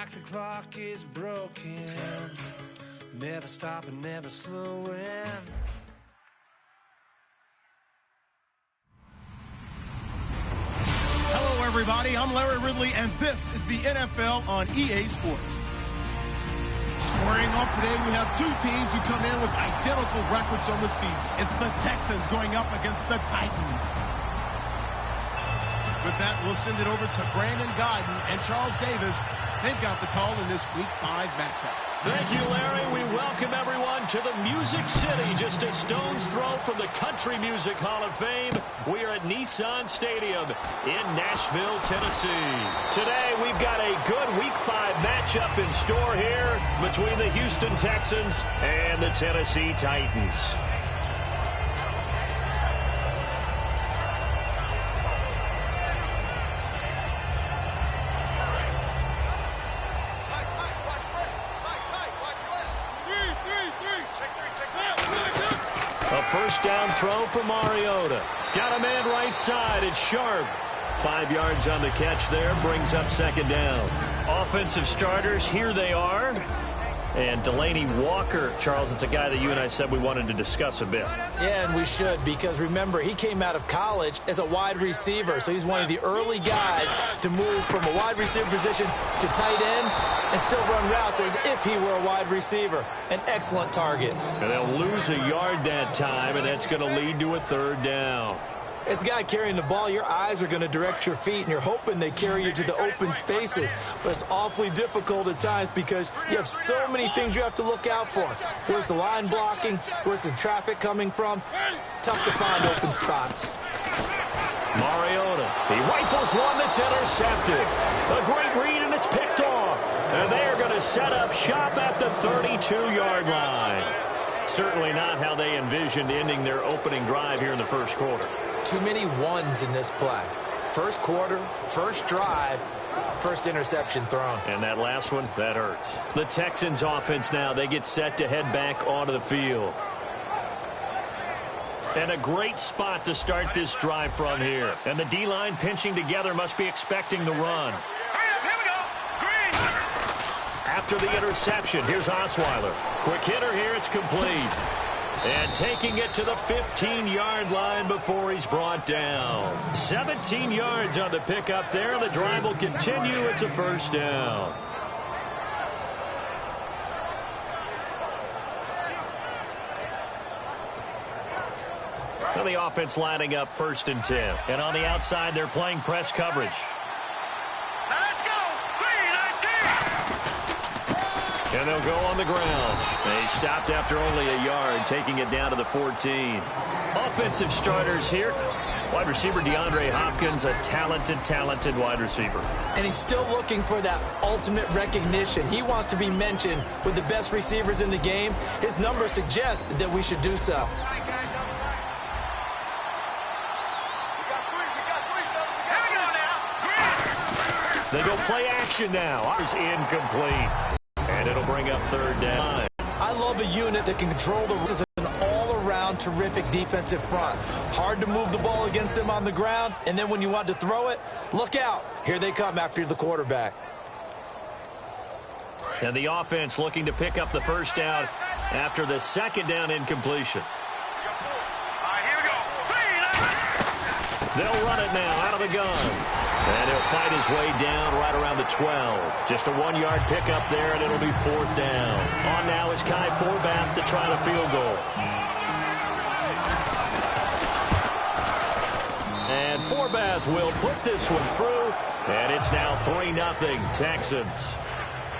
like the clock is broken, never stopping, never slowing. Hello, everybody. I'm Larry Ridley, and this is the NFL on EA Sports. Squaring off today, we have two teams who come in with identical records on the season. It's the Texans going up against the Titans. With that, we'll send it over to Brandon Godden and Charles Davis. They've got the call in this Week 5 matchup. Thank you, Larry. We welcome everyone to the Music City, just a stone's throw from the Country Music Hall of Fame. We are at Nissan Stadium in Nashville, Tennessee. Today, we've got a good Week 5 matchup in store here between the Houston Texans and the Tennessee Titans. A first down throw for Mariota. Got a man right side. It's Sharp. 5 yards on the catch there. Brings up second down. Offensive starters, here they are. And Delaney Walker, Charles, it's a guy that you and I said we wanted to discuss a bit. Yeah, and we should, because remember, he came out of college as a wide receiver, so he's one of the early guys to move from a wide receiver position to tight end and still run routes as if he were a wide receiver. An excellent target. And they'll lose a yard that time, and that's going to lead to a third down. As a guy carrying the ball, your eyes are going to direct your feet, and you're hoping they carry you to the open spaces. But it's awfully difficult at times because you have so many things you have to look out for. Where's the line blocking? Where's the traffic coming from? Tough to find open spots. Mariota, he rifles one that's intercepted. A great read, and it's picked off. And they're going to set up shop at the 32-yard line. Certainly not how they envisioned ending their opening drive here in the first quarter. Too many ones in this play. First quarter, first drive, first interception thrown. And that last one, that hurts. The Texans offense now, they get set to head back onto the field. And a great spot to start this drive from here. And the D-line pinching together must be expecting the run. After the interception, here's Osweiler. Quick hitter here, it's complete. And taking it to the 15-yard line before he's brought down. 17 yards on the pickup there. The drive will continue. It's a first down. Now the offense lining up 1st and 10. And on the outside, they're playing press coverage. And they'll go on the ground. They stopped after only a yard, taking it down to the 14. Offensive starters here. Wide receiver DeAndre Hopkins, a talented wide receiver. And he's still looking for that ultimate recognition. He wants to be mentioned with the best receivers in the game. His numbers suggest that we should do so. They go play action now. It's incomplete. And it'll bring up third down. I love a unit that can control the this is an all-around terrific defensive front. Hard to move the ball against them on the ground, and then when you want to throw it, look out. Here they come after the quarterback. And the offense looking to pick up the first down after the second down incompletion. They'll run it now out of the gun. And he'll fight his way down right around the 12. Just a 1-yard pickup there, and it'll be 4th down. On now is Kai Forbath to try the field goal. And Forbath will put this one through, and it's now 3-0 Texans.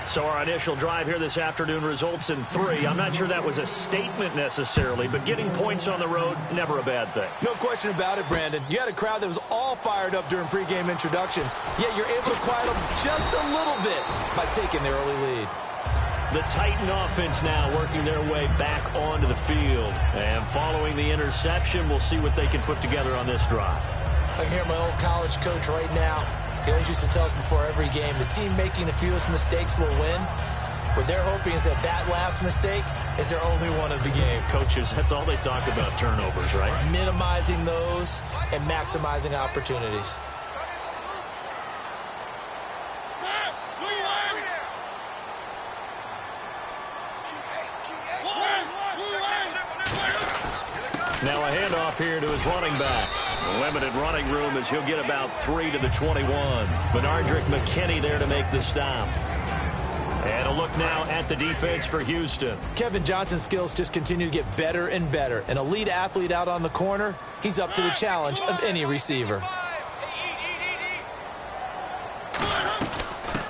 So our initial drive here this afternoon results in 3. I'm not sure that was a statement necessarily, but getting points on the road, never a bad thing. No question about it, Brandon. You had a crowd that was all fired up during pregame introductions, yet you're able to quiet them just a little bit by taking the early lead. The Titan offense now working their way back onto the field. And following the interception, we'll see what they can put together on this drive. I can hear my old college coach right now. He always used to tell us before every game, the team making the fewest mistakes will win. What they're hoping is that last mistake is their only one of the game. Coaches, that's all they talk about, turnovers, right? Minimizing those and maximizing opportunities. Now a handoff here to his running back. Limited running room as he'll get about 3 to the 21. Benardrick McKinney there to make the stop. And a look now at the defense for Houston. Kevin Johnson's skills just continue to get better and better. An elite athlete out on the corner, he's up to the challenge of any receiver.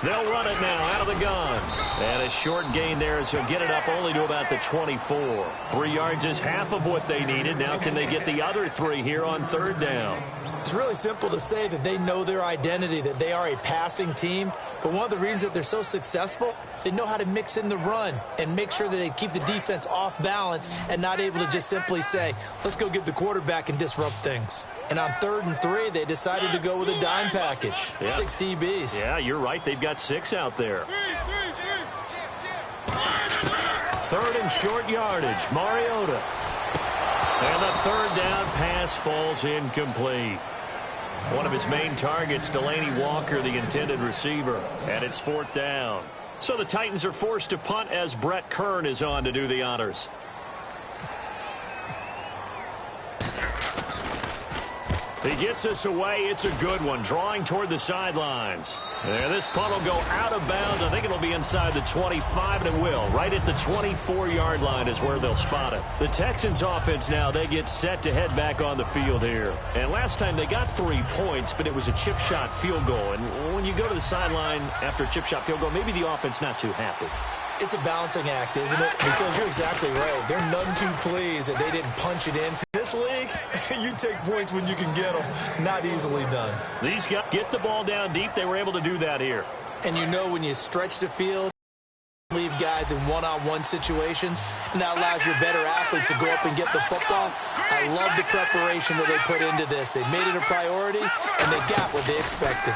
They'll run it now out of the gun. And a short gain there as he'll get it up only to about the 24. 3 yards is half of what they needed. Now can they get the other 3 here on 3rd down? It's really simple to say that they know their identity, that they are a passing team. But one of the reasons that they're so successful, they know how to mix in the run and make sure that they keep the defense off balance and not able to just simply say, let's go get the quarterback and disrupt things. And on 3rd and 3, they decided to go with a dime package. Yeah. 6 DBs. Yeah, you're right. They've got 6 out there. 3rd and short yardage. Mariota. And the 3rd down pass falls incomplete. One of his main targets, Delaney Walker, the intended receiver. And it's 4th down. So the Titans are forced to punt as Brett Kern is on to do the honors. He gets us away. It's a good one. Drawing toward the sidelines. And this punt will go out of bounds. I think it'll be inside the 25, and it will. Right at the 24-yard line is where they'll spot it. The Texans offense now, they get set to head back on the field here. And last time they got 3 points, but it was a chip shot field goal. And when you go to the sideline after a chip shot field goal, maybe the offense not too happy. It's a balancing act, isn't it? Because you're exactly right. They're none too pleased that they didn't punch it in. This league, you take points when you can get them. Not easily done. These guys get the ball down deep. They were able to do that here. And you know when you stretch the field, leave guys in one-on-one situations, and that allows your better athletes to go up and get the football. I love the preparation that they put into this. They made it a priority, and they got what they expected.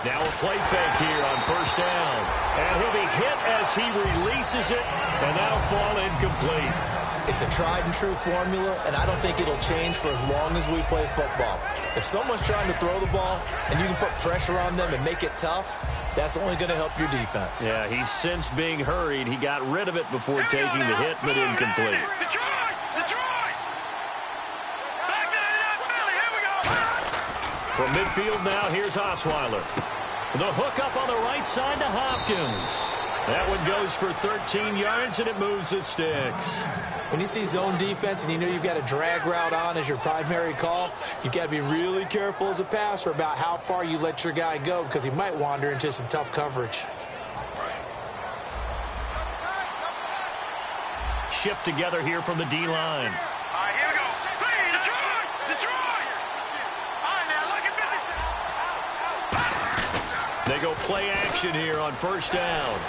Now a play fake here on 1st down. And he'll be hit as he releases it, and that'll fall incomplete. It's a tried-and-true formula, and I don't think it'll change for as long as we play football. If someone's trying to throw the ball, and you can put pressure on them and make it tough, that's only going to help your defense. Yeah, he's since being hurried. He got rid of it before taking the hit, but incomplete. From midfield now, here's Osweiler. The hook up on the right side to Hopkins. That one goes for 13 yards, and it moves the sticks. When you see zone defense and you know you've got a drag route on as your primary call, you've got to be really careful as a passer about how far you let your guy go because he might wander into some tough coverage. Shift together here from the D-line. They go play action here on 1st down.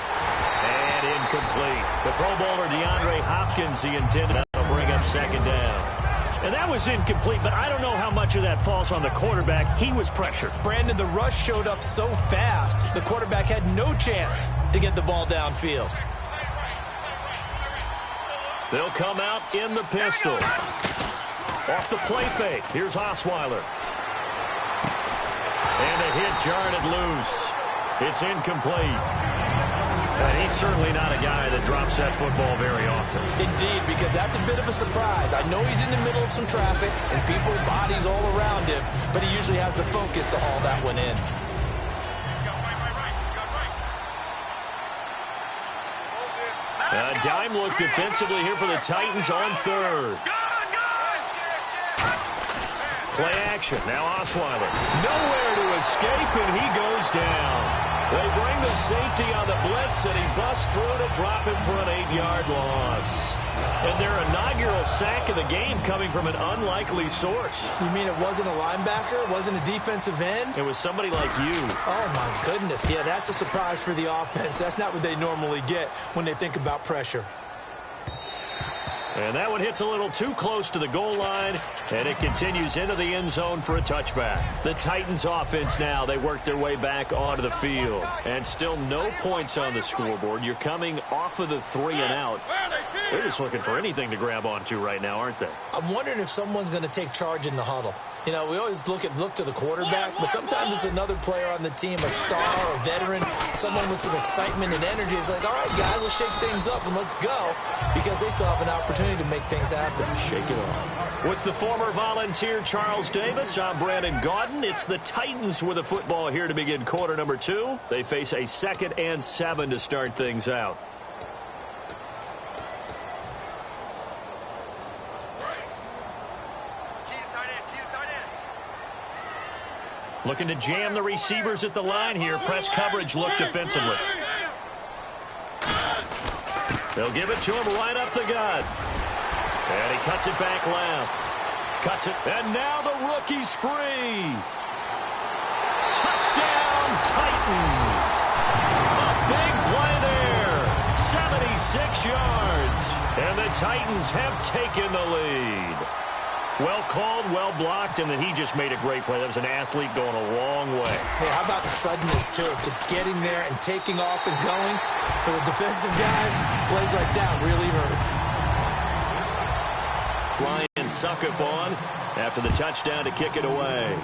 And incomplete. The Pro Bowler DeAndre Hopkins, the intended, to bring up 2nd down. And that was incomplete, but I don't know how much of that falls on the quarterback. He was pressured. Brandon, the rush showed up so fast, the quarterback had no chance to get the ball downfield. They'll come out in the pistol. Off the play fake. Here's Osweiler. And a hit jarred it loose. It's incomplete. And he's certainly not a guy that drops that football very often. Indeed, because that's a bit of a surprise. I know he's in the middle of some traffic and people, bodies all around him, but he usually has the focus to haul that one in. A dime look defensively here for the Titans on 3rd. Play action. Now Osweiler. Nowhere to escape, and he goes down. They bring the safety on the blitz, and he busts through to drop him for an 8-yard loss. And their inaugural sack of the game coming from an unlikely source. You mean it wasn't a linebacker? It wasn't a defensive end? It was somebody like you. Oh, my goodness. Yeah, that's a surprise for the offense. That's not what they normally get when they think about pressure. And that one hits a little too close to the goal line, and it continues into the end zone for a touchback. The Titans offense now, they work their way back onto the field. And still no points on the scoreboard. You're coming off of the 3 and out. They're just looking for anything to grab onto right now, aren't they? I'm wondering if someone's going to take charge in the huddle. You know, we always look to the quarterback, but sometimes it's another player on the team, a star or a veteran, someone with some excitement and energy. It's like, all right, guys, let's shake things up and let's go, because they still have an opportunity to make things happen. Shake it off. With the former Volunteer Charles Davis, I'm Brandon Gaudin. It's the Titans with the football here to begin quarter number 2. They face a 2nd and 7 to start things out. Looking to jam the receivers at the line here. Press coverage look defensively. They'll give it to him right up the gut. And he cuts it back left. Cuts it. And now the rookie's free. Touchdown, Titans. A big play there. 76 yards. And the Titans have taken the lead. Well called, well blocked, and then he just made a great play. That was an athlete going a long way. Hey, how about the suddenness, too? Just getting there and taking off and going. For the defensive guys, plays like that really hurt. Ryan Suckup on after the touchdown to kick it away.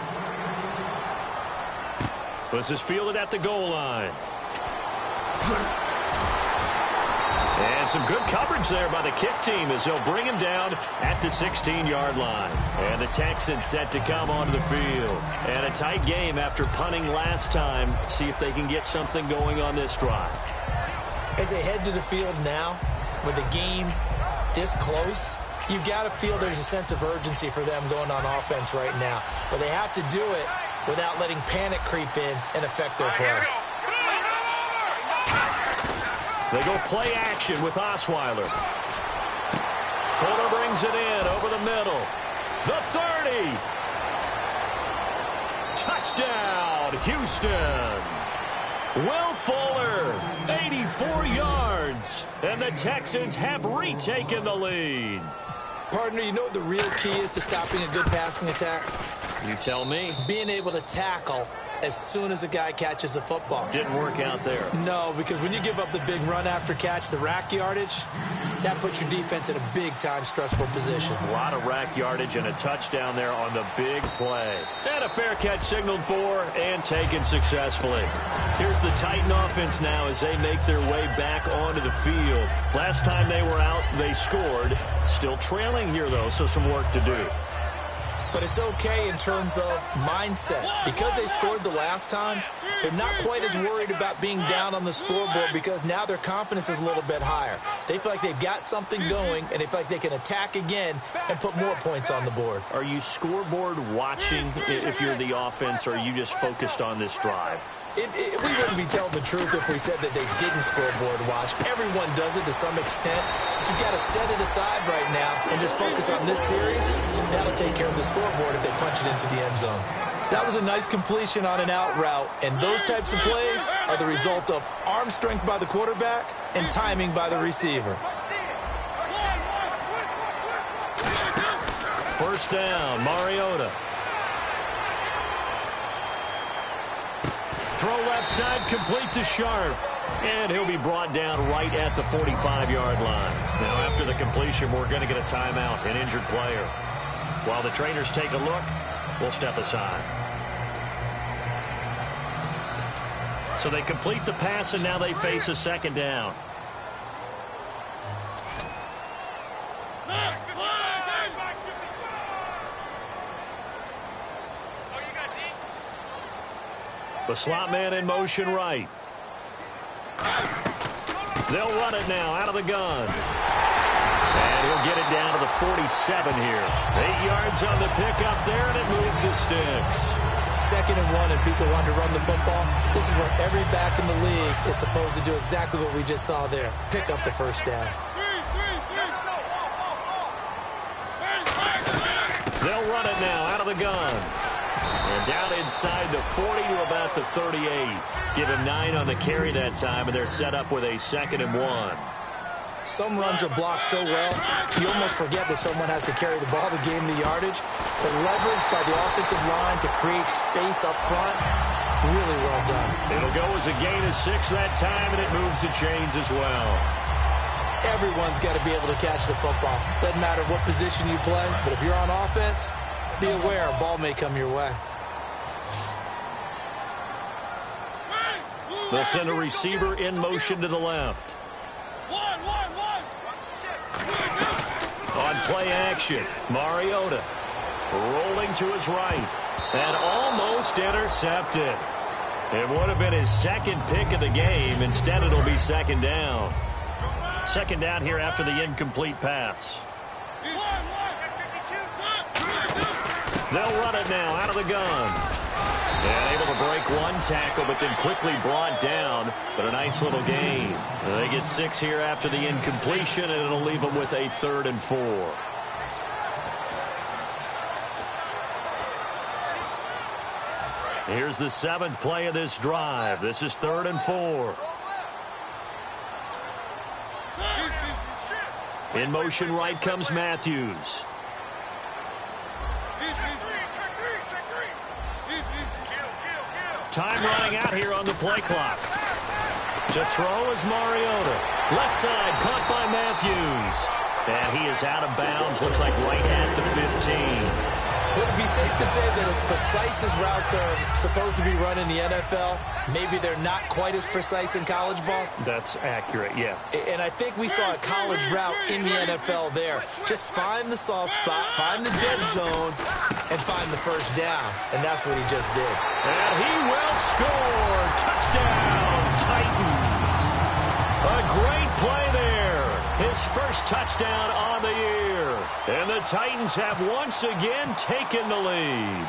This is fielded at the goal line. And some good coverage there by the kick team as they'll bring him down at the 16-yard line. And the Texans set to come onto the field. And a tight game after punting last time. See if they can get something going on this drive. As they head to the field now, with the game this close, you've got to feel there's a sense of urgency for them going on offense right now. But they have to do it without letting panic creep in and affect their play. They go play action with Osweiler. Fuller brings it in over the middle. The 30. Touchdown, Houston. Will Fuller, 84 yards. And the Texans have retaken the lead. Partner, you know what the real key is to stopping a good passing attack? You tell me. Being able to tackle as soon as a guy catches the football. Didn't work out there. No, because when you give up the big run after catch, the rack yardage, that puts your defense in a big-time stressful position. A lot of rack yardage and a touchdown there on the big play. And a fair catch signaled for and taken successfully. Here's the Titan offense now as they make their way back onto the field. Last time they were out, they scored. Still trailing here, though, so some work to do. But it's okay in terms of mindset. Because they scored the last time, they're not quite as worried about being down on the scoreboard because now their confidence is a little bit higher. They feel like they've got something going, and they feel like they can attack again and put more points on the board. Are you scoreboard watching if you're the offense, or are you just focused on this drive? We wouldn't be telling the truth if we said that they didn't scoreboard watch. Everyone does it to some extent. But you've got to set it aside right now and just focus on this series. That'll take care of the scoreboard if they punch it into the end zone. That was a nice completion on an out route, and those types of plays are the result of arm strength by the quarterback and timing by the receiver. First down, Mariota. Throw left side, complete to Sharp. And he'll be brought down right at the 45-yard line. Now, after the completion, we're going to get a timeout, an injured player. While the trainers take a look, we'll step aside. So they complete the pass, and now they face a second down. The slot man in motion right. They'll run it now out of the gun. And he'll get it down to the 47 here. 8 yards on the pickup there, and it moves the sticks. 2nd and 1, and people want to run the football. This is where every back in the league is supposed to do exactly what we just saw there. Pick up the first down. They'll run it now out of the gun. And down inside the 40 to about the 38. Give him 9 on the carry that time, and they're set up with a 2nd and 1. Some runs are blocked so well, you almost forget that someone has to carry the ball to gain the yardage. The leverage by the offensive line to create space up front, really well done. It'll go as a gain of 6 that time, and it moves the chains as well. everyone's got to be able to catch the football. Doesn't matter what position you play, but if you're on offense, be aware a ball may come your way. They'll send a receiver in motion to the left. On play action, Mariota rolling to his right and almost intercepted. It would have been his second pick of the game. Instead, it'll be second down. Second down here after the incomplete pass. They'll run it now out of the gun. And able to break one tackle, but then quickly brought down. But a nice little gain. They get 6 here after the incompletion, and it'll leave them with a 3rd and 4. Here's the 7th play of this drive. This is 3rd and 4. In motion right comes Matthews. Time running out here on the play clock. To throw is Mariota. Left side, caught by Matthews. And he is out of bounds, looks like right at the 15. Would it be safe to say that as precise as routes are supposed to be run in the NFL, maybe they're not quite as precise in college ball? That's accurate, yeah. And I think we saw a college route in the NFL there. Just find the soft spot, find the dead zone, and find the first down. And that's what he just did. And he will score. Touchdown, Titans. A great play there. His first touchdown on the year. And the Titans have once again taken the lead.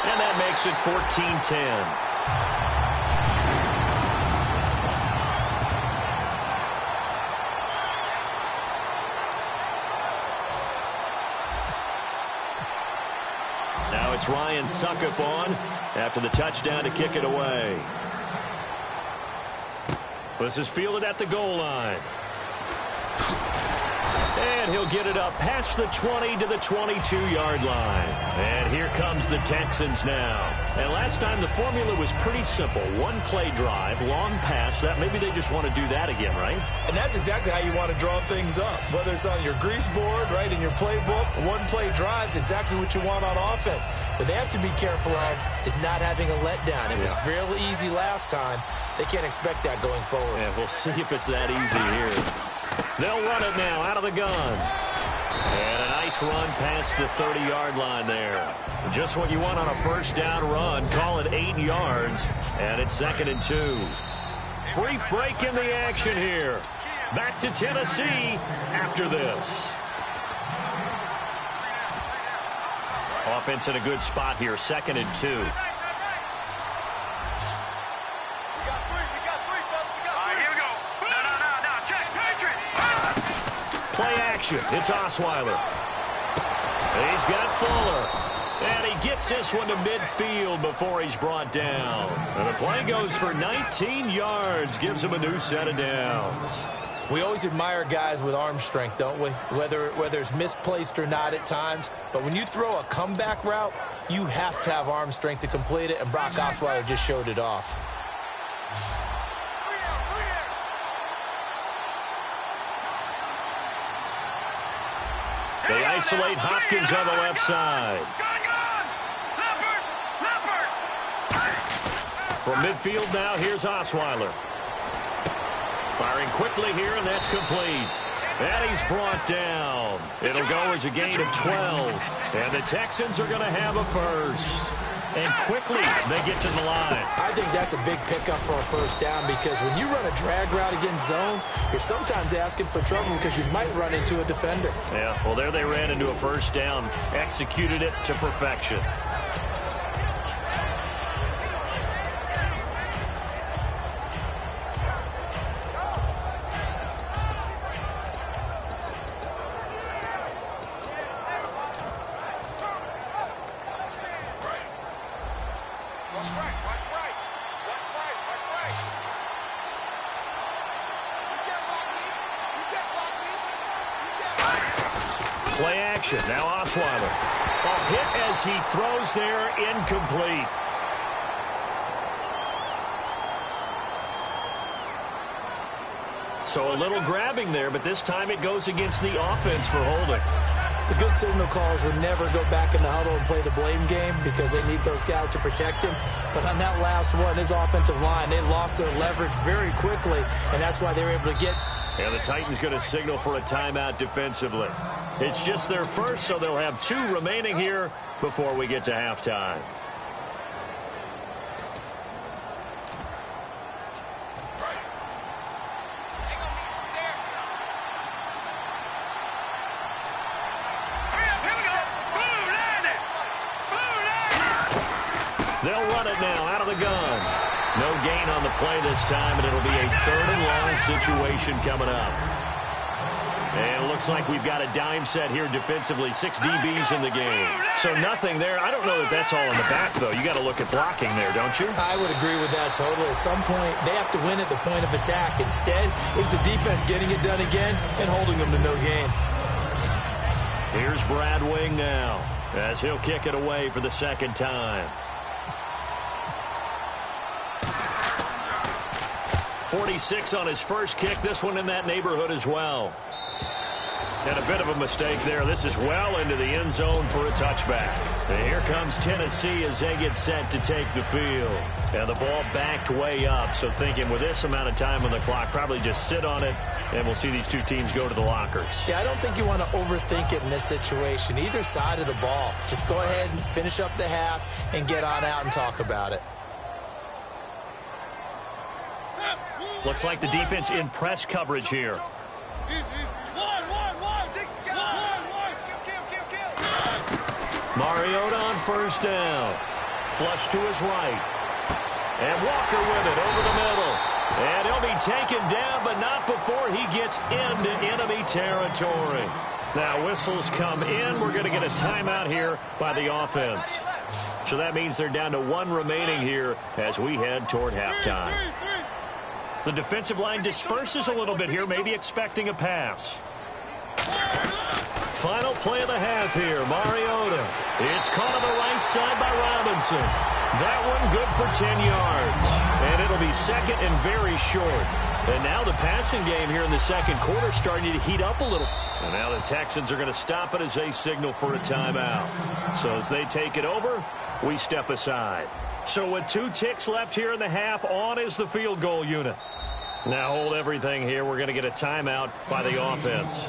And that makes it 14-10. Now it's Ryan Suckup on after the touchdown to kick it away. This is fielded at the goal line. And he'll get it up past the 20 to the 22-yard line. And here comes the Texans now. And last time the formula was pretty simple. One play drive, long pass. That maybe they just want to do that again, right? And that's exactly how you want to draw things up. Whether it's on your grease board, right, in your playbook, one play drive is exactly what you want on offense. What they have to be careful of is not having a letdown. It was real easy last time. They can't expect that going forward. Yeah, we'll see if it's that easy here. They'll run it now out of the gun. And a nice run past the 30-yard line there. Just what you want on a first down run. Call it 8 yards. And it's 2nd and 2. Brief break in the action here. Back to Tennessee after this. Offense in a good spot here. 2nd and 2. Play action. It's Osweiler. He's got Fuller. And he gets this one to midfield before he's brought down. And the play goes for 19 yards. Gives him a new set of downs. We always admire guys with arm strength, don't we? Whether it's misplaced or not at times. But when you throw a comeback route, you have to have arm strength to complete it. And Brock Osweiler just showed it off. They isolate Hopkins on the left side. From midfield now, here's Osweiler. Firing quickly here, and that's complete. And he's brought down. It'll go as a gain of 12. And the Texans are going to have a first. And quickly, they get to the line. I think that's a big pickup for a first down because when you run a drag route against zone, you're sometimes asking for trouble because you might run into a defender. Yeah, well, there they ran into a first down, executed it to perfection. Play action. Now Osweiler. A hit as he throws there, incomplete. So a little grabbing there, but this time it goes against the offense for holding. The good signal callers would never go back in the huddle and play the blame game because they need those guys to protect him. But on that last one, his offensive line, they lost their leverage very quickly, and that's why they were able to get. And the Titans going to signal for a timeout defensively. It's just their first, so they'll have 2 remaining here before we get to halftime. They'll run it now out of the gun. No gain on the play this time, and it'll be a 3rd and long situation coming up. And it looks like we've got a dime set here defensively. 6 DBs in the game. So nothing there. I don't know that that's all in the back, though. You got to look at blocking there, don't you? I would agree with that totally. At some point, they have to win at the point of attack. Instead, it's the defense getting it done again and holding them to no gain. Here's Brad Wing now as he'll kick it away for the 2nd time. 46 on his first kick. This one in that neighborhood as well. And a bit of a mistake there. This is well into the end zone for a touchback. And here comes Tennessee as they get set to take the field. And the ball backed way up. So thinking with this amount of time on the clock, probably just sit on it, and we'll see these 2 teams go to the lockers. Yeah, I don't think you want to overthink it in this situation. Either side of the ball. Just go ahead and finish up the half and get on out and talk about it. Looks like the defense in press coverage here. Mariota on first down. Flush to his right. And Walker with it over the middle. And he'll be taken down, but not before he gets into enemy territory. Now whistles come in. We're going to get a timeout here by the offense. So that means they're down to 1 remaining here as we head toward halftime. The defensive line disperses a little bit here, maybe expecting a pass. Final play of the half here, Mariota. It's caught on the right side by Robinson. That one good for 10 yards. And it'll be 2nd and very short. And now the passing game here in the 2nd quarter starting to heat up a little. And now the Texans are going to stop it as they signal for a timeout. So as they take it over, we step aside. So with 2 ticks left here in the half, on is the field goal unit. Now hold everything here. We're going to get a timeout by the offense.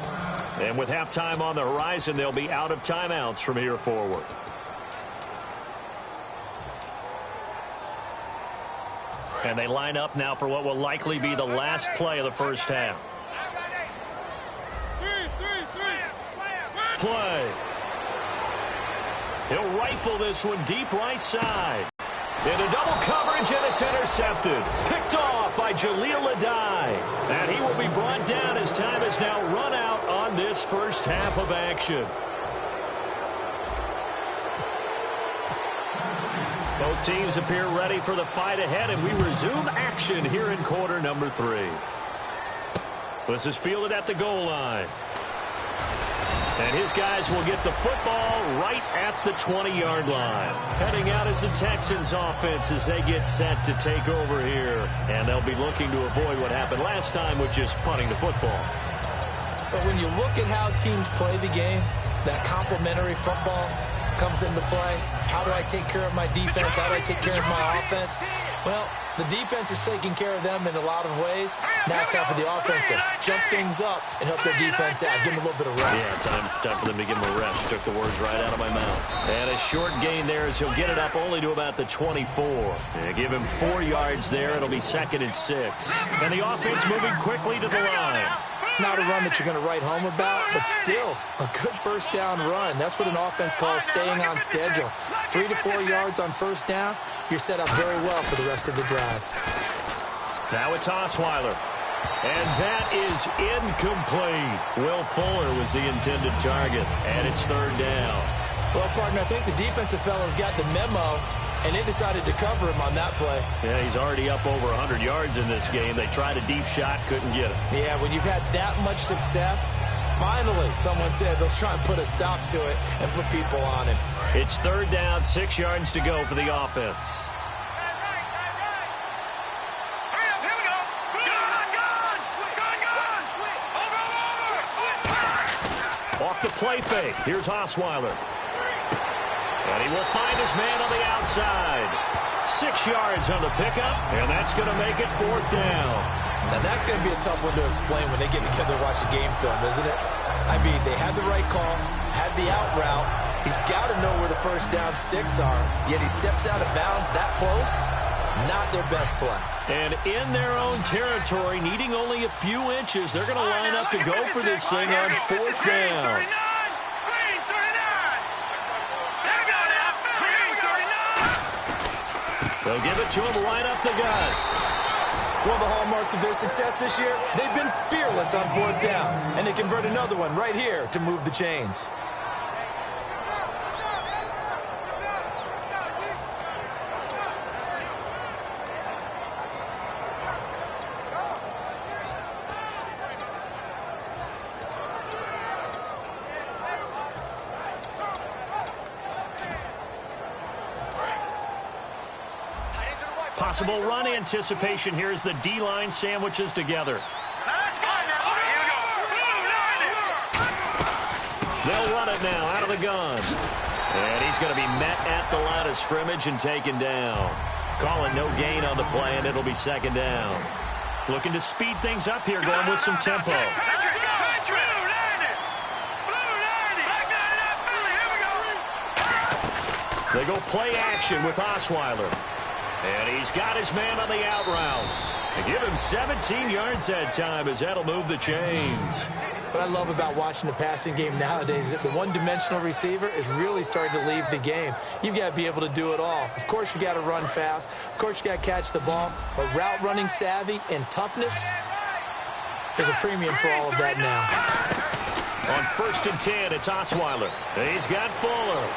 And with halftime on the horizon, they'll be out of timeouts from here forward. And they line up now for what will likely be the last play of the first half. Play. He'll rifle this one deep right side. Into double coverage, and it's intercepted. Picked off by Jaleel Adai. And he will be brought down as time has now run out on this first half of action. Both teams appear ready for the fight ahead, and we resume action here in quarter number 3. This is fielded at the goal line. And his guys will get the football right at the 20-yard line. Heading out is the Texans offense as they get set to take over here. And they'll be looking to avoid what happened last time, which is punting the football. But when you look at how teams play the game, that complementary football comes into play. How do I take care of my defense? How do I take care of my offense? Well, the defense is taking care of them in a lot of ways. Now it's time for the offense to jump things up and help their defense out. Give them a little bit of rest. Yeah, time for them to give them a rest. Took the words right out of my mouth. And a short gain there as he'll get it up only to about the 24. And give him 4 yards there. It'll be 2nd and 6. And the offense moving quickly to the line. Not a run that you're going to write home about, but still a good first down run. That's what an offense calls staying on schedule. 3 to 4 yards on first down, you're set up very well for the rest of the drive. Now it's Osweiler. And that is incomplete. Will Fuller was the intended target, and it's 3rd down. Well, partner, I think the defensive fellas got the memo, and they decided to cover him on that play. Yeah, he's already up over 100 yards in this game. They tried a deep shot, couldn't get it. Yeah, when you've had that much success, finally someone said, let's try and put a stop to it and put people on it. It's 3rd down, 6 yards to go for the offense. Off the play fake. Here's Osweiler. And he will find his man on the outside. 6 yards on the pickup, and that's going to make it 4th down. Now, that's going to be a tough one to explain when they get together and watch the game film, isn't it? I mean, they had the right call, had the out route. He's got to know where the first down sticks are, yet he steps out of bounds that close. Not their best play. And in their own territory, needing only a few inches, they're going to line up to go for this thing on 4th down. They'll give it to him right up the gut. One of the hallmarks of their success this year, they've been fearless on 4th down. And they convert another one right here to move the chains. Possible run anticipation here as the D-line sandwiches together. They'll run it now out of the gun. And he's going to be met at the line of scrimmage and taken down. Calling no gain on the play, and it'll be 2nd down. Looking to speed things up here, going with some tempo. They go play action with Osweiler. And he's got his man on the out route. They give him 17 yards that time as that'll move the chains. What I love about watching the passing game nowadays is that the one-dimensional receiver is really starting to leave the game. You've got to be able to do it all. Of course, you got to run fast. Of course, you got to catch the ball. But route running savvy and toughness, there's a premium for all of that now. On 1st and 10, it's Osweiler. He's got Fuller.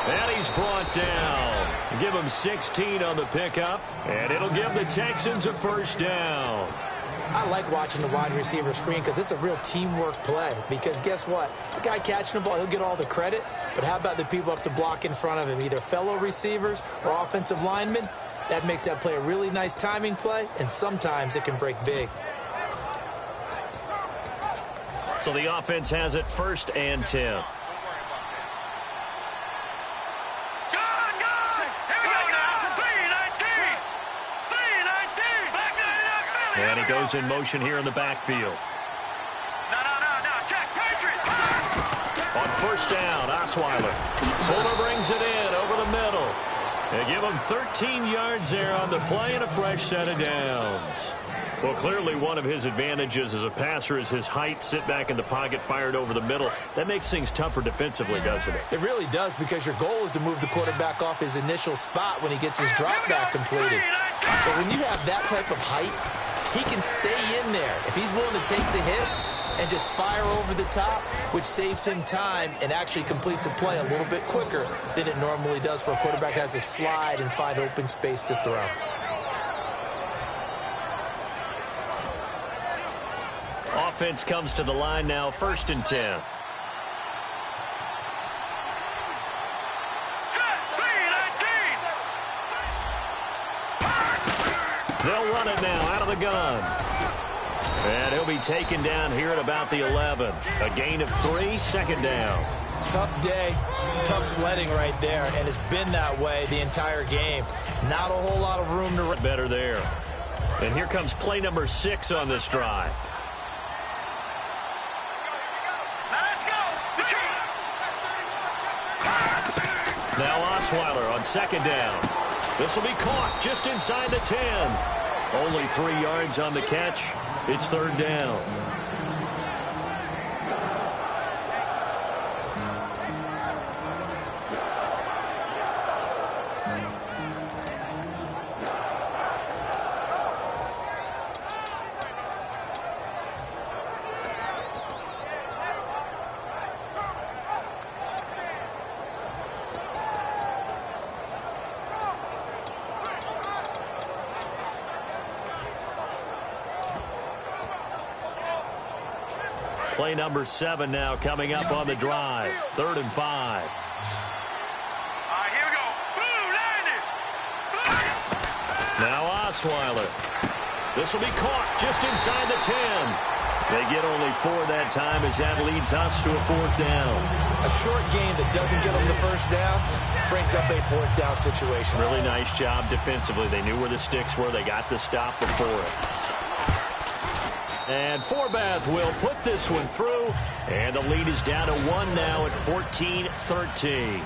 And he's brought down. Give him 16 on the pickup, and it'll give the Texans a 1st down. I like watching the wide receiver screen because it's a real teamwork play. Because guess what? The guy catching the ball, he'll get all the credit. But how about the people up to block in front of him, either fellow receivers or offensive linemen? That makes that play a really nice timing play, and sometimes it can break big. So the offense has it 1st and 10. And he goes in motion here in the backfield. On 1st down, Osweiler. Fuller brings it in over the middle. They give him 13 yards there on the play and a fresh set of downs. Well, clearly one of his advantages as a passer is his height. Sit back in the pocket, fired over the middle. That makes things tougher defensively, doesn't it? It really does, because your goal is to move the quarterback off his initial spot when he gets his drop back completed. So when you have that type of height, he can stay in there if he's willing to take the hits and just fire over the top, which saves him time and actually completes a play a little bit quicker than it normally does for a quarterback who has to slide and find open space to throw. Offense comes to the line now, 1st and 10. They'll run it now out of the gun. And he'll be taken down here at about the 11. A gain of 3, 2nd down. Tough day, tough sledding right there, and it's been that way the entire game. Not a whole lot of room to run. Better there. And here comes play number 6 on this drive. Now Osweiler on 2nd down. This will be caught just inside the 10. Only 3 yards on the catch. It's 3rd down. Play number 7 now coming up on the drive. 3rd and 5. Here we go. Now Osweiler. This will be caught just inside the 10. They get only 4 that time as that leads us to a 4th down. A short gain that doesn't get them the first down brings up a 4th down situation. Really nice job defensively. They knew where the sticks were. They got the stop before it. And Forbath will put this one through. And the lead is down to 1 now at 14-13.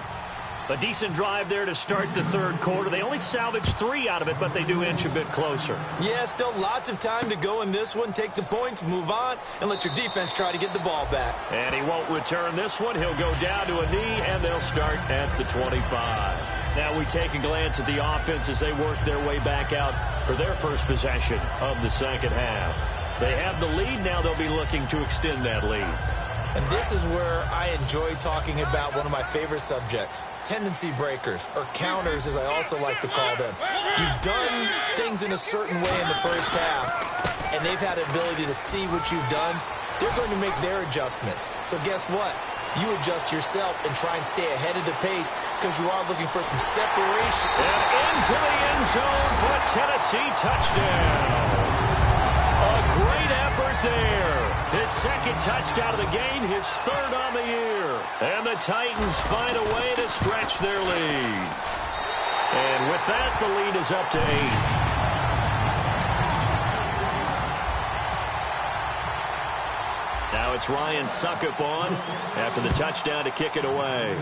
A decent drive there to start the third quarter. They only salvaged 3 out of it, but they do inch a bit closer. Yeah, still lots of time to go in this one. Take the points, move on, and let your defense try to get the ball back. And he won't return this one. He'll go down to a knee, and they'll start at the 25. Now we take a glance at the offense as they work their way back out for their first possession of the second half. They have the lead. Now they'll be looking to extend that lead. And this is where I enjoy talking about one of my favorite subjects, tendency breakers, or counters as I also like to call them. You've done things in a certain way in the first half, and they've had an ability to see what you've done. They're going to make their adjustments. So guess what? You adjust yourself and try and stay ahead of the pace because you are looking for some separation. And into the end zone for a Tennessee touchdown. A great effort there. His second touchdown of the game, his 3rd on the year. And the Titans find a way to stretch their lead. And with that, the lead is up to 8. Now it's Ryan Suckup on after the touchdown to kick it away.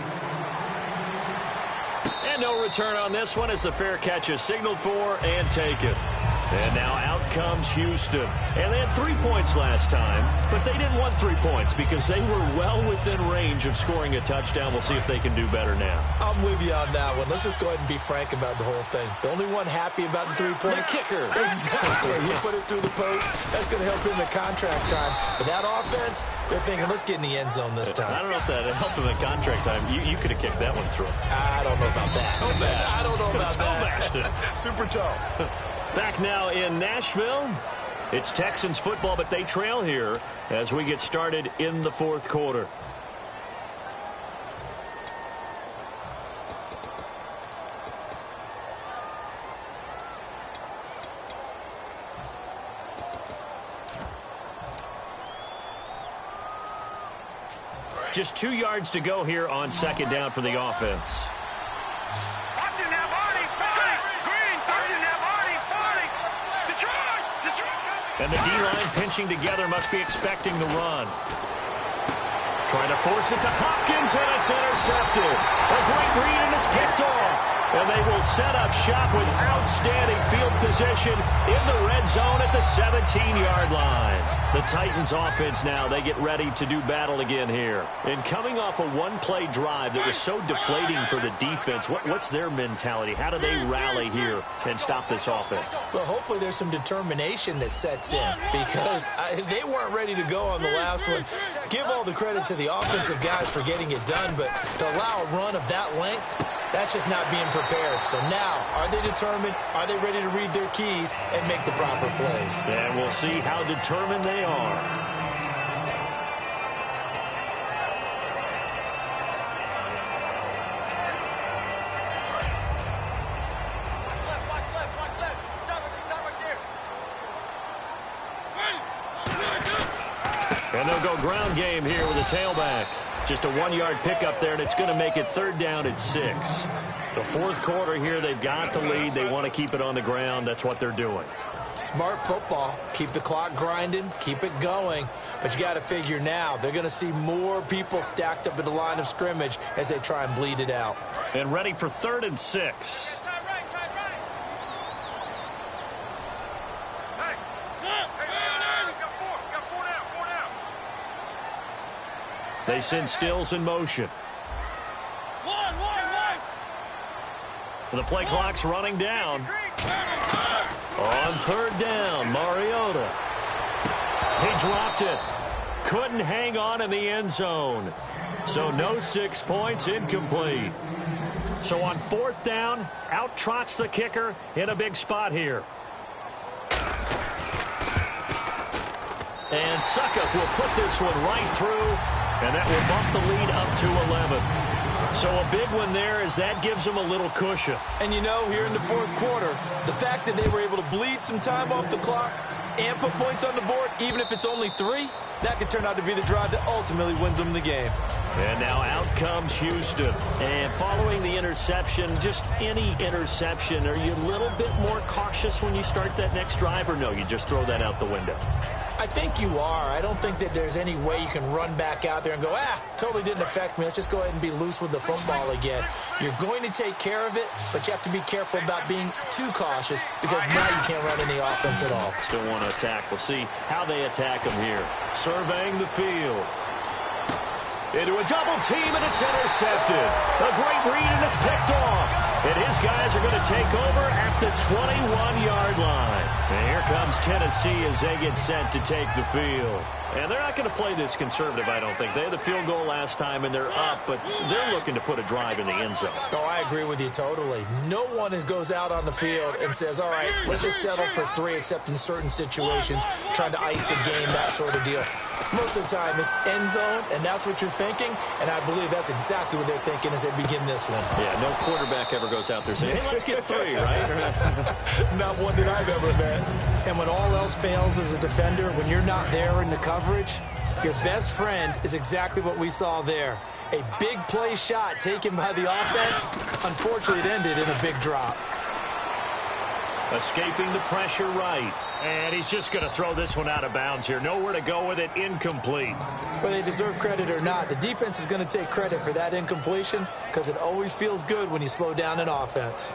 And no return on this one as the fair catch is signaled for and taken. And now out comes Houston. And they had 3 points last time, but they didn't want 3 points because they were well within range of scoring a touchdown. We'll see if they can do better now. I'm with you on that one. Let's just go ahead and be frank about the whole thing. The only one happy about the 3-point? The kicker. Exactly. He put it through the post. That's going to help him in contract time. But that offense, they're thinking, let's get in the end zone this time. I don't know if that helped him in contract time. You could have kicked that one through. I don't know about that. I don't know about that. Super toe. Back now in Nashville. It's Texans football, but they trail here as we get started in the 4th quarter. Just 2 yards to go here on 2nd down for the offense. And the D-line pinching together must be expecting the run. Trying to force it to Hopkins, and it's intercepted. A great read, and it's picked off. And they will set up shop with outstanding field position in the red zone at the 17-yard line. The Titans offense now, they get ready to do battle again here. And coming off a one-play drive that was so deflating for the defense, what's their mentality? How do they rally here and stop this offense? Well, hopefully there's some determination that sets in because they weren't ready to go on the last one. Give all the credit to the offensive guys for getting it done, but to allow a run of that length, that's just not being prepared. So now, are they determined? Are they ready to read their keys and make the proper plays? And we'll see how determined they are. And they'll go ground game here with a tailback. Just a 1-yard pickup there, and it's going to make it 3rd down at 6. The 4th quarter here, they've got the lead. They want to keep it on the ground. That's what they're doing. Smart football. Keep the clock grinding. Keep it going. But you got to figure now, they're going to see more people stacked up at the line of scrimmage as they try and bleed it out. And ready for 3rd and 6. They send Stills in motion. The play clock's running down. On 3rd down, Mariota. He dropped it. Couldn't hang on in the end zone. So no 6 points, incomplete. So on 4th down, out trots the kicker in a big spot here. And Suckup will put this one right through. And that will bump the lead up to 11. So a big one there as that gives them a little cushion. And you know, here in the 4th quarter, the fact that they were able to bleed some time off the clock, and put points on the board, even if it's only 3, that could turn out to be the drive that ultimately wins them the game. And now out comes Houston. And following the interception, just any interception, are you a little bit more cautious when you start that next drive, or no, you just throw that out the window? I think you are. I don't think that there's any way you can run back out there and go, totally didn't affect me. Let's just go ahead and be loose with the football again. You're going to take care of it, but you have to be careful about being too cautious because now you can't run any offense at all. Still want to attack. We'll see how they attack them here. Surveying the field. Into a double team, and it's intercepted. A great read, and it's picked off. And his guys are going to take over at the 21-yard line. And here comes Tennessee as they get set to take the field. And they're not going to play this conservative, I don't think. They had the field goal last time, and they're up, but they're looking to put a drive in the end zone. Oh, I agree with you totally. No one goes out on the field and says, all right, let's just settle for 3, except in certain situations, trying to ice a game, that sort of deal. Most of the time, it's end zone, and that's what you're thinking, and I believe that's exactly what they're thinking as they begin this one. Yeah, no quarterback ever goes out there saying, hey, let's get 3, right? Not one that I've ever met. And when all else fails as a defender, when you're not there in the coverage, your best friend is exactly what we saw there. A big play shot taken by the offense. Unfortunately, it ended in a big drop. Escaping the pressure right. And he's just going to throw this one out of bounds here. Nowhere to go with it. Incomplete. Whether they deserve credit or not, the defense is going to take credit for that incompletion because it always feels good when you slow down an offense.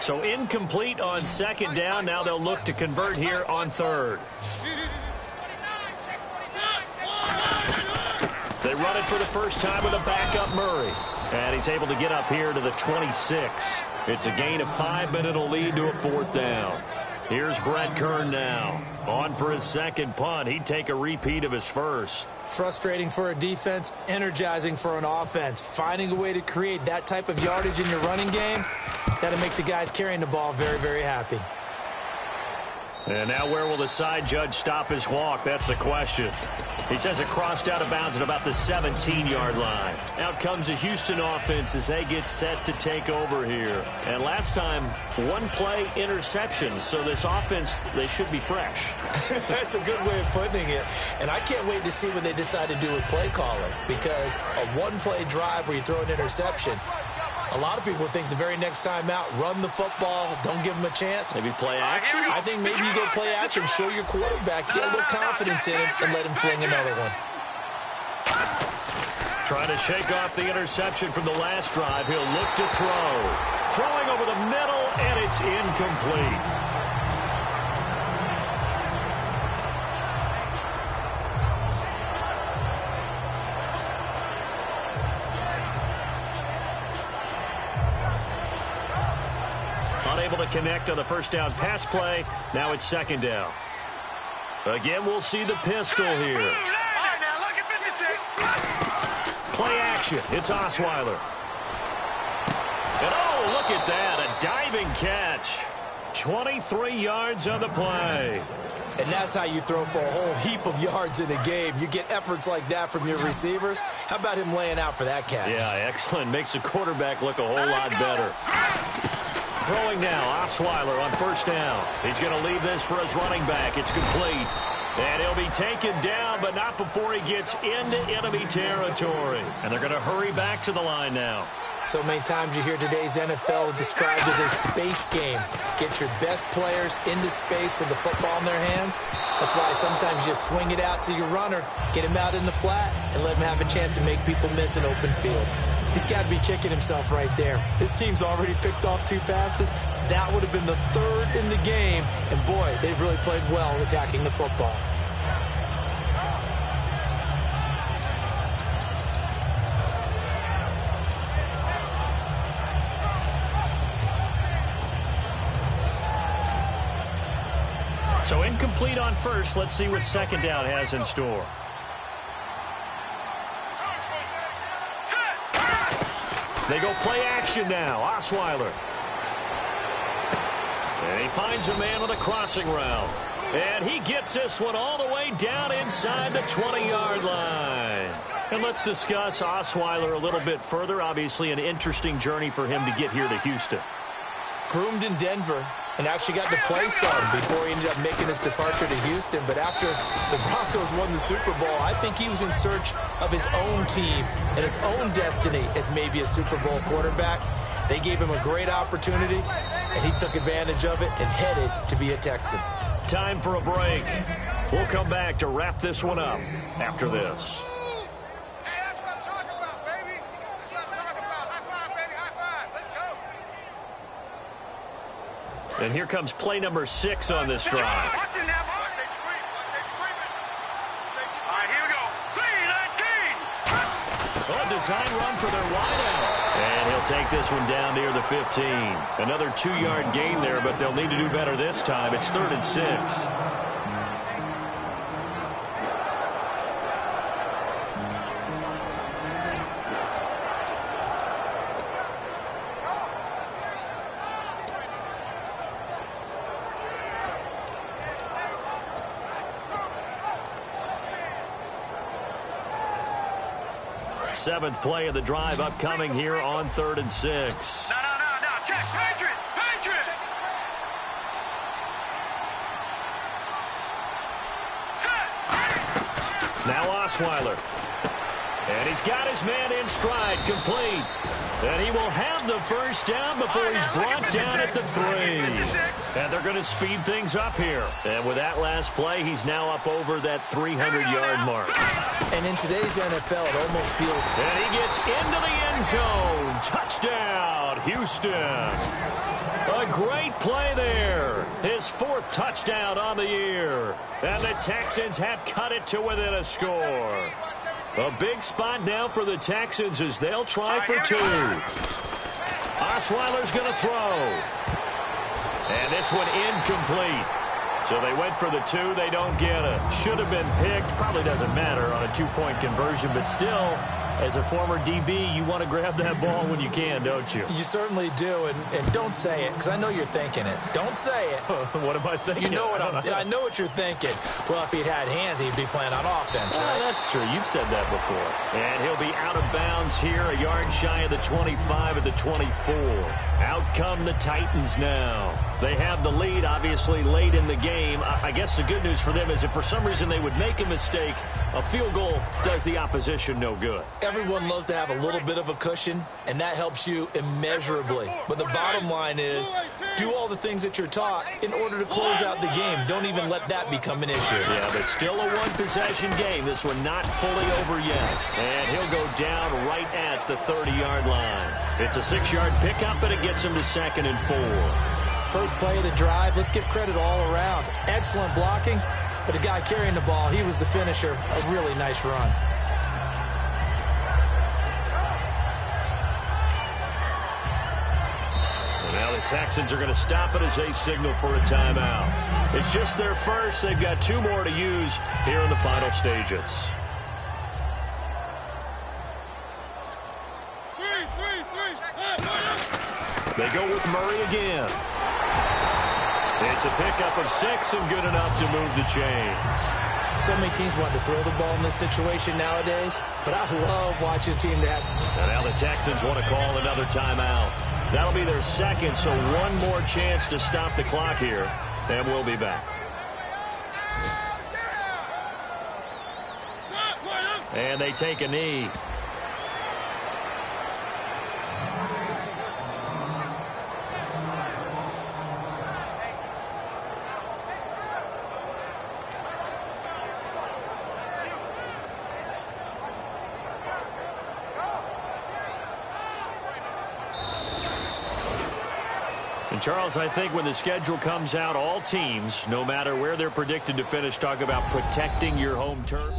So incomplete on second down. Now they'll look to convert here on third. They run it for the first time with a backup Murray. And he's able to get up here to the 26. It's a gain of 5, but it'll lead to a 4th down. Here's Brett Kern now. On for his second punt. He'd take a repeat of his first. Frustrating for a defense, energizing for an offense. Finding a way to create that type of yardage in your running game, that'll make the guys carrying the ball very, very happy. And now where will the side judge stop his walk? That's the question. He says it crossed out of bounds at about the 17-yard line. Out comes the Houston offense as they get set to take over here. And last time, 1-play interception. So this offense, they should be fresh. That's a good way of putting it. And I can't wait to see what they decide to do with play calling. Because a 1-play drive where you throw an interception, a lot of people think the very next time out, run the football, don't give them a chance. Maybe play action? I think maybe you go play action, show your quarterback, get a little confidence in him, and let him fling another one. Trying to shake off the interception from the last drive. He'll look to throw. Throwing over the middle, and it's incomplete. Unable to connect on the first down pass play. Now it's second down. Again, we'll see the pistol here. Play action. It's Osweiler. And oh, look at that. A diving catch. 23 yards on the play. And that's how you throw for a whole heap of yards in a game. You get efforts like that from your receivers. How about him laying out for that catch? Yeah, excellent. Makes the quarterback look a whole lot better. Throwing now, Osweiler on first down. He's going to leave this for his running back. It's complete. And he'll be taken down, but not before he gets into enemy territory. And they're going to hurry back to the line now. So many times you hear today's NFL described as a space game. Get your best players into space with the football in their hands. That's why sometimes you just swing it out to your runner, get him out in the flat, and let him have a chance to make people miss an open field. He's got to be kicking himself right there. His team's already picked off 2 passes. That would have been the 3rd in the game. And, boy, they've really played well attacking the football. So incomplete on first. Let's see what second down has in store. They go play action now. Osweiler. And he finds a man with a crossing route. And he gets this one all the way down inside the 20-yard line. And let's discuss Osweiler a little bit further. Obviously, an interesting journey for him to get here to Houston. Groomed in Denver and actually got to play some before he ended up making his departure to Houston. But after the Broncos won the Super Bowl, I think he was in search of his own team and his own destiny as maybe a Super Bowl quarterback. They gave him a great opportunity, and he took advantage of it and headed to be a Texan. Time for a break. We'll come back to wrap this one up after this. And here comes play number 6 on this drive. All right, here we go. A design run for their wideout. And he'll take this one down near the 15. Another 2-yard gain there, but they'll need to do better this time. It's 3rd and 6. Seventh play of the drive upcoming here on 3rd and 6. No. Check. Patriot. Now Osweiler. And he's got his man in stride, complete. And he will have the first down before he's brought down at the 3. And they're going to speed things up here. And with that last play, he's now up over that 300-yard mark. And in today's NFL, it almost feels... And he gets into the end zone. Touchdown, Houston. A great play there. His 4th touchdown on the year. And the Texans have cut it to within a score. A big spot now for the Texans as they'll try for 2. Osweiler's going to throw. And this one incomplete. So they went for the 2. They don't get it. Should have been picked. Probably doesn't matter on a 2-point conversion. But still, as a former DB, you want to grab that ball when you can, don't you? You certainly do. And don't say it, because I know you're thinking it. Don't say it. What am I thinking? You know what I know what you're thinking. Well, if he'd had hands, he'd be playing on offense, right? That's true. You've said that before. And he'll be out of bounds here, a yard shy of the 25 at the 24. Out come the Titans now. They have the lead, obviously, late in the game. I guess the good news for them is if for some reason they would make a mistake, a field goal does the opposition no good. Everyone loves to have a little bit of a cushion, and that helps you immeasurably. But the bottom line is, do all the things that you're taught in order to close out the game. Don't even let that become an issue. Yeah, but still a one-possession game. This one not fully over yet. And he'll go down right at the 30-yard line. It's a 6-yard pickup, but it gets him to 2nd and 4. First play of the drive, let's give credit all around. Excellent blocking, but the guy carrying the ball, he was the finisher. A really nice run. Now the Texans are going to stop it as they signal for a timeout. It's just their first. They've got 2 more to use here in the final stages. They go with Murray again. It's a pickup of 6 and good enough to move the chains. So many teams want to throw the ball in this situation nowadays, but I love watching a team that... And now the Texans want to call another timeout. That'll be their 2nd, so 1 more chance to stop the clock here, and we'll be back. And they take a knee. And Charles, I think when the schedule comes out, all teams, no matter where they're predicted to finish, talk about protecting your home turf.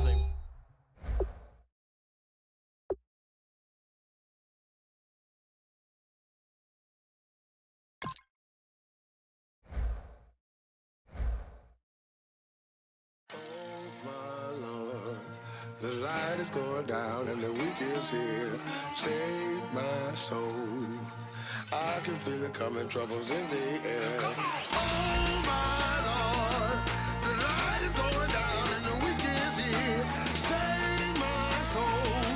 The light is going down and the weekend's here. Save my soul. I can feel it coming, troubles in the air. Oh my Lord, the light is going down and the weekend's here. Save my soul.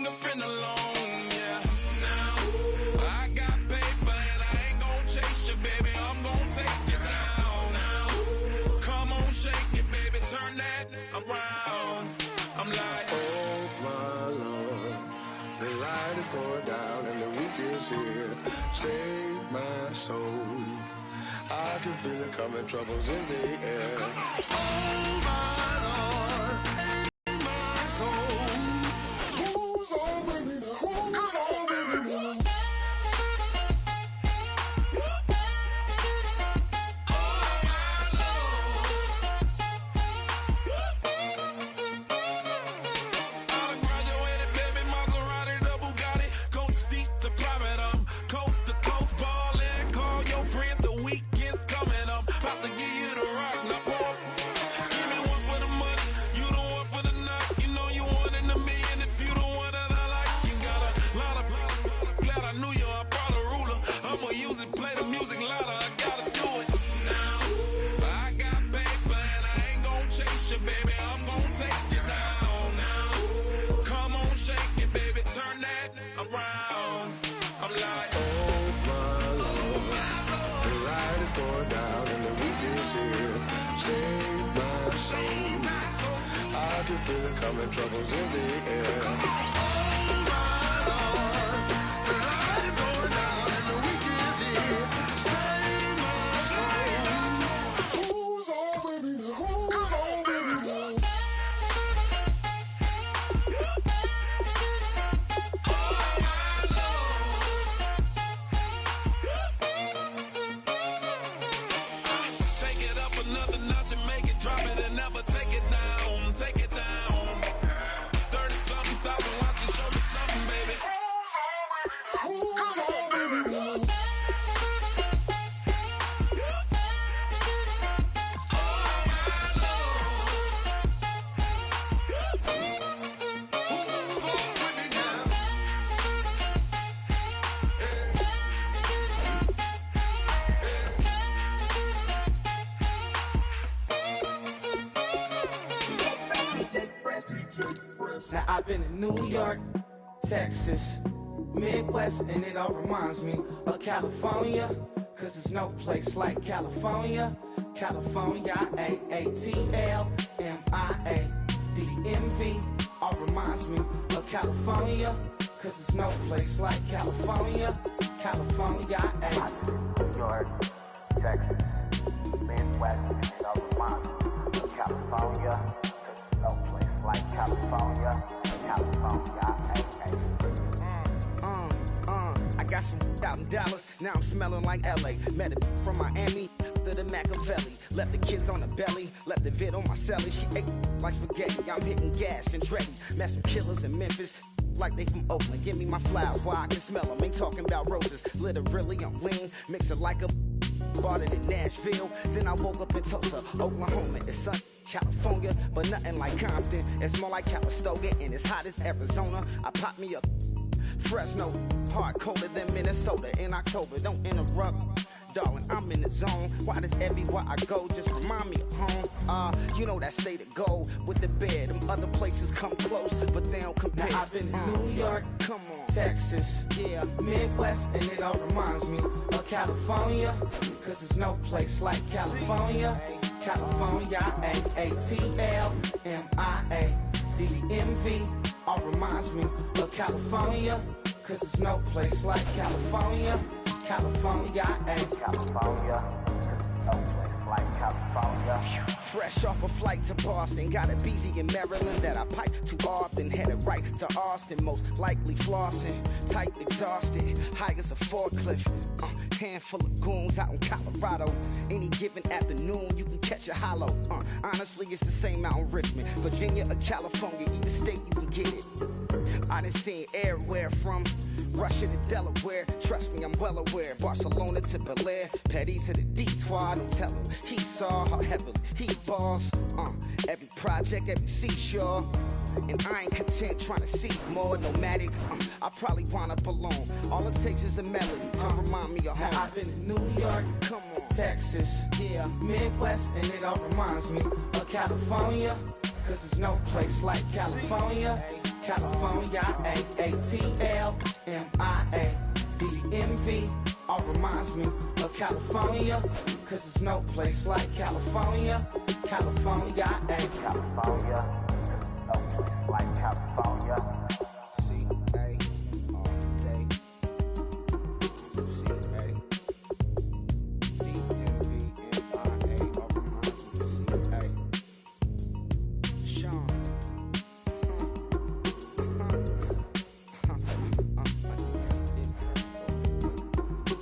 bring a friend along, yeah. Now, I got paper and I ain't gon' chase you, baby. I'm gon' take you down. Now, come on, shake it, baby. Turn that around. I'm like, oh my Lord, the light is going down and the weekend's here. Save my soul. I can feel it coming, troubles in the air. Oh my Lord, save my soul. Who's on with me now? Who's on with me now? I can feel it coming, troubles in the air. Oh my Lord, the light is going down and the weekend's here. Save my soul. Who's on with me now? Who's on with me now? take it up another notch and make it drop it and never take it down. Take it down. 30-something thousand watching, show me something, baby. Who's on with me now? Now I've been in New York, Texas, Midwest, and it all reminds me of California, cause there's no place like California. California, A-A-T-L-M-I-A-D-D-M-V, all reminds me of California, cause there's no place like California. California, New York, Texas, Midwest, and it all reminds me of California, cause there's no place like California. California, I got some out in Dallas, now I'm smelling like LA. Met a from Miami to the Machiavelli. Left the kids on the belly, left the vid on my celly. She ate like spaghetti, I'm hitting gas and Dreddy. Met some killers in Memphis, like they from Oakland. Give me my flowers while I can smell them. Ain't talking about roses, literally I'm lean. Mix it like a bought it in Nashville. Then I woke up in Tulsa, Oklahoma. It's sun, California, but nothing like Compton. It's more like Calistoga and it's hot as Arizona. I pop me up Fresno, hard colder than Minnesota in October. Don't interrupt, darling, I'm in the zone. Why does everywhere I go just remind me of home? You know that state of gold with the bed. Them other places come close, but they don't compare. Now I've been in New York, come on, Texas, yeah, Midwest, and it all reminds me of California, cause there's no place like California. California, A-A-T-L-M-I-A-D-D-M-V, all reminds me of California, cause there's no place like California. California, California, no place like California. Fresh off a flight to Boston, got a BZ in Maryland that I pipe too often. Headed right to Austin, most likely flossing. Tight, exhausted, high as a forklift. Handful of goons out in Colorado. Any given afternoon, you can catch a hollow. Honestly, it's the same out in Richmond, Virginia or California. Either state, you can get it. I done seen everywhere from Russia to Delaware. Trust me, I'm well aware. Barcelona to Bel Air, Petty to the Detroit. Don't tell him he saw how heavily he balls. Every project, every seashore. And I ain't content trying to see more. Nomadic, I probably wind up alone. All it takes is a melody to remind me of home. I've been in New York, come on, Texas, yeah, Midwest, and it all reminds me of California, cause there's no place like California. California, A-A-T-L-M-I-A-D-M-V. All reminds me of California, cause there's no place like California. California, California, no place like California. C-A all day. C-A D-M-V-M-I-A. All reminds me of C-A. Sean.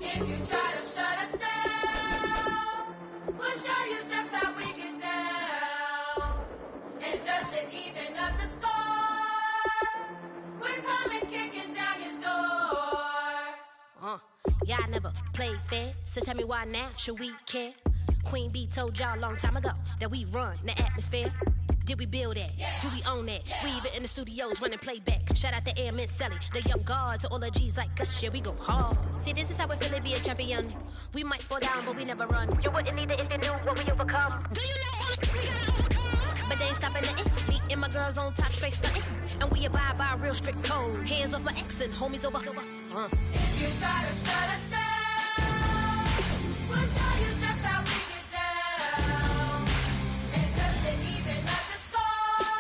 If you try to shut us down, we'll show you just how we get down. And just to even up the score, we're coming kicking down your door. Y'all never played fair, so tell me why now should we care? Queen Bee told y'all a long time ago that we run the atmosphere. Did we build that? Yeah. Do we own that? Yeah. We even in the studios running playback. Shout out to Am and Sally, the young guards, all the G's like us. Yeah, we go hard. See, this is how we feel to be a champion. We might fall down, but we never run. You wouldn't need it if you knew what we overcome. Do you know all the we gotta overcome? But they ain't stopping nothing. Me and my girls on top, straight stunting. And we abide by a real strict code. Hands off my ex and homies over. If you try to shut us down, we'll show you just how we get down. And just to even up the score,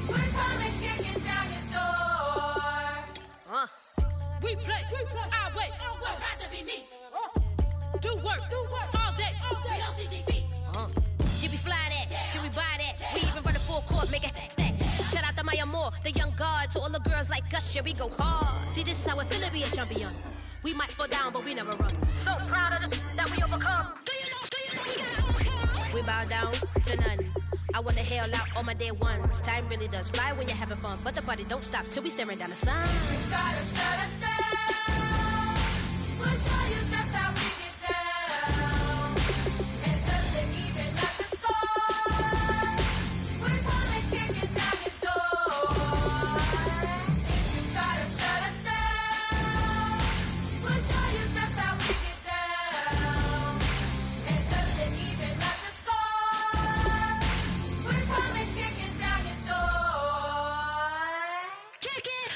we're coming kicking down your door. We play our way. Would rather be me. Do work all day. We don't see defeat. Can we fly that? Yeah. Can we buy that? Yeah. We even run a full court, make it stack. Shout out to Maya Moore, the young guard, to all the girls like us. Yeah, we go hard. See, this is how it feel to be a champion. We might fall down, but we never run. So proud of that we overcome. Do you know we gotta overcome? We bow down to none. I wanna hail out all my day ones. Time really does fly when you're having fun, but the party don't stop till we staring down the sun. If you try to shut us down, we'll show you just how we get down. And just to even up the score, we're coming kicking down your door. If you try to shut us down, we'll show you just how we get down. And just to even up the score, we're coming kicking down your door. Kick it!